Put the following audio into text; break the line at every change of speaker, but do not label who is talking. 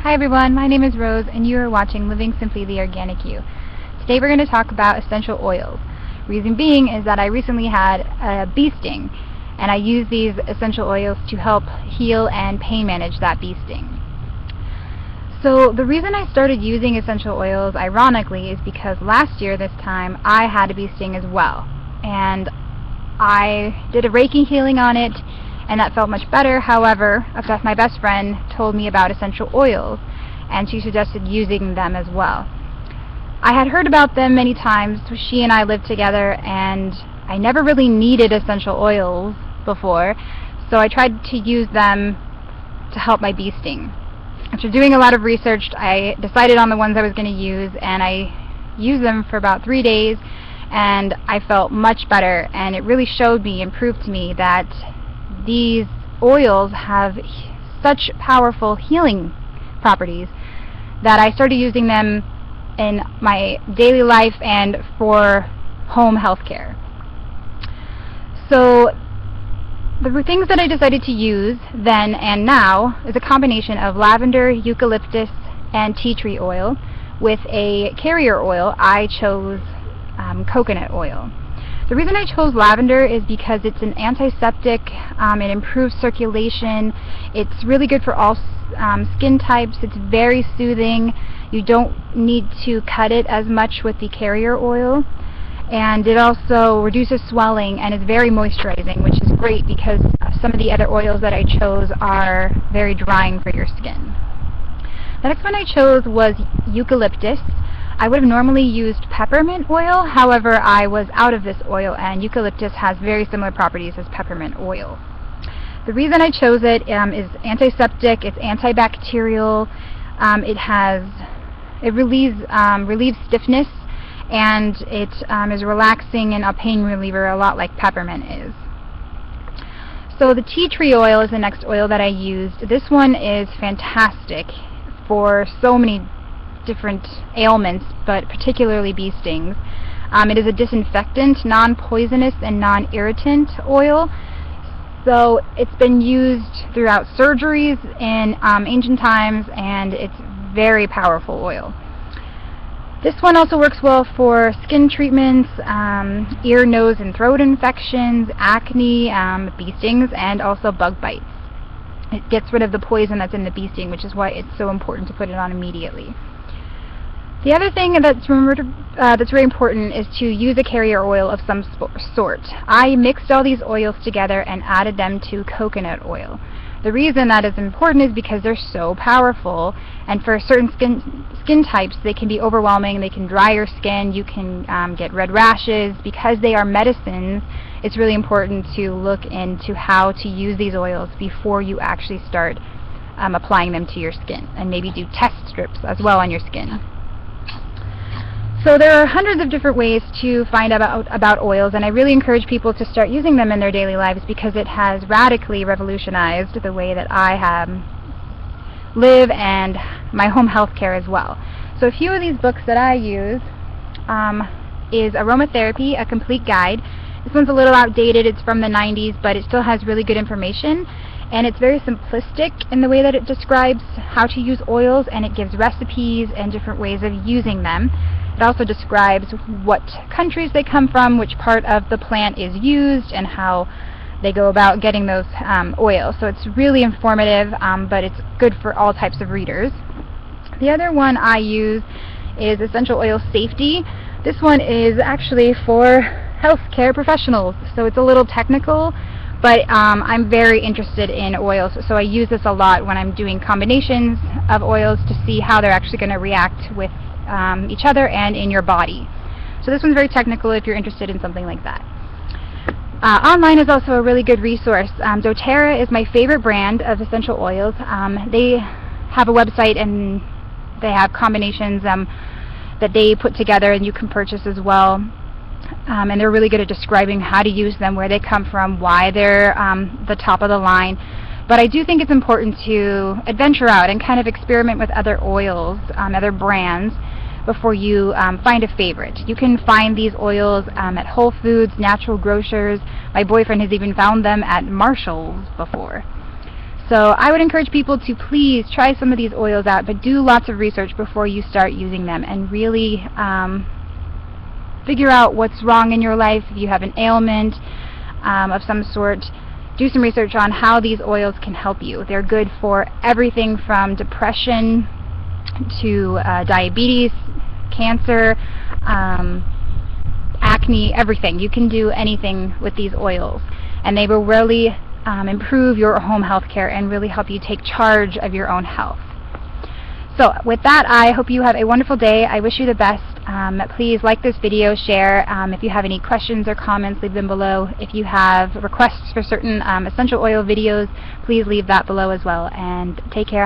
Hi everyone, my name is Rose and you are watching Living Simply the Organic You. Today we're going to talk about essential oils. Reason being is that I recently had a bee sting and I use these essential oils to help heal and pain manage that bee sting. So the reason I started using essential oils, ironically, is because last year this time I had a bee sting as well. And I did a Reiki healing on it and that felt much better. However, my best friend told me about essential oils and she suggested using them as well. I had heard about them many times. She and I lived together and I never really needed essential oils before, so I tried to use them to help my bee sting. After doing a lot of research, I decided on the ones I was going to use, and I used them for about 3 days and I felt much better, and it really showed me and proved to me that these oils have such powerful healing properties that I started using them in my daily life and for home health care. So the things that I decided to use then and now is a combination of lavender, eucalyptus, and tea tree oil. With a carrier oil, I chose coconut oil. The reason I chose lavender is because it's an antiseptic, it improves circulation, it's really good for all skin types, it's very soothing, you don't need to cut it as much with the carrier oil, and it also reduces swelling and is very moisturizing, which is great because some of the other oils that I chose are very drying for your skin. The next one I chose was eucalyptus. I would have normally used peppermint oil, however I was out of this oil and eucalyptus has very similar properties as peppermint oil. The reason I chose it is antiseptic, it's antibacterial, it relieves stiffness, and it is relaxing and a pain reliever, a lot like peppermint is. So the tea tree oil is the next oil that I used. This one is fantastic for so many different ailments, but particularly bee stings. It is a disinfectant, non-poisonous, and non-irritant oil. So it's been used throughout surgeries in ancient times, and it's very powerful oil. This one also works well for skin treatments, ear, nose, and throat infections, acne, bee stings, and also bug bites. It gets rid of the poison that's in the bee sting, which is why it's so important to put it on immediately. The other thing that's very important is to use a carrier oil of some sort. I mixed all these oils together and added them to coconut oil. The reason that is important is because they're so powerful, and for certain skin types they can be overwhelming, they can dry your skin, you can get red rashes. Because they are medicines, it's really important to look into how to use these oils before you actually start applying them to your skin, and maybe do test strips as well on your skin. So there are hundreds of different ways to find out about oils, and I really encourage people to start using them in their daily lives because it has radically revolutionized the way that I live and my home health care as well. So a few of these books that I use is Aromatherapy, A Complete Guide. This one's a little outdated, it's from the 90s, but it still has really good information, and it's very simplistic in the way that it describes how to use oils, and it gives recipes and different ways of using them. It also describes what countries they come from, which part of the plant is used, and how they go about getting those oils. So it's really informative, but it's good for all types of readers. The other one I use is Essential Oil Safety. This one is actually for healthcare professionals, so it's a little technical, but I'm very interested in oils, so I use this a lot when I'm doing combinations of oils to see how they're actually going to react with each other and in your body. So this one's very technical if you're interested in something like that. Online is also a really good resource. doTERRA is my favorite brand of essential oils. They have a website and they have combinations that they put together and you can purchase as well. And they're really good at describing how to use them, where they come from, why they're the top of the line. But I do think it's important to adventure out and kind of experiment with other oils, other brands, before you find a favorite. You can find these oils at Whole Foods, natural grocers. My boyfriend has even found them at Marshall's before. So I would encourage people to please try some of these oils out, but do lots of research before you start using them, and really figure out what's wrong in your life. If you have an ailment of some sort, do some research on how these oils can help you. They're good for everything from depression to diabetes, cancer, acne, everything. You can do anything with these oils, and they will really improve your home health care and really help you take charge of your own health. So with that, I hope you have a wonderful day. I wish you the best. Please like this video, share. If you have any questions or comments, leave them below. If you have requests for certain essential oil videos, please leave that below as well. And take care.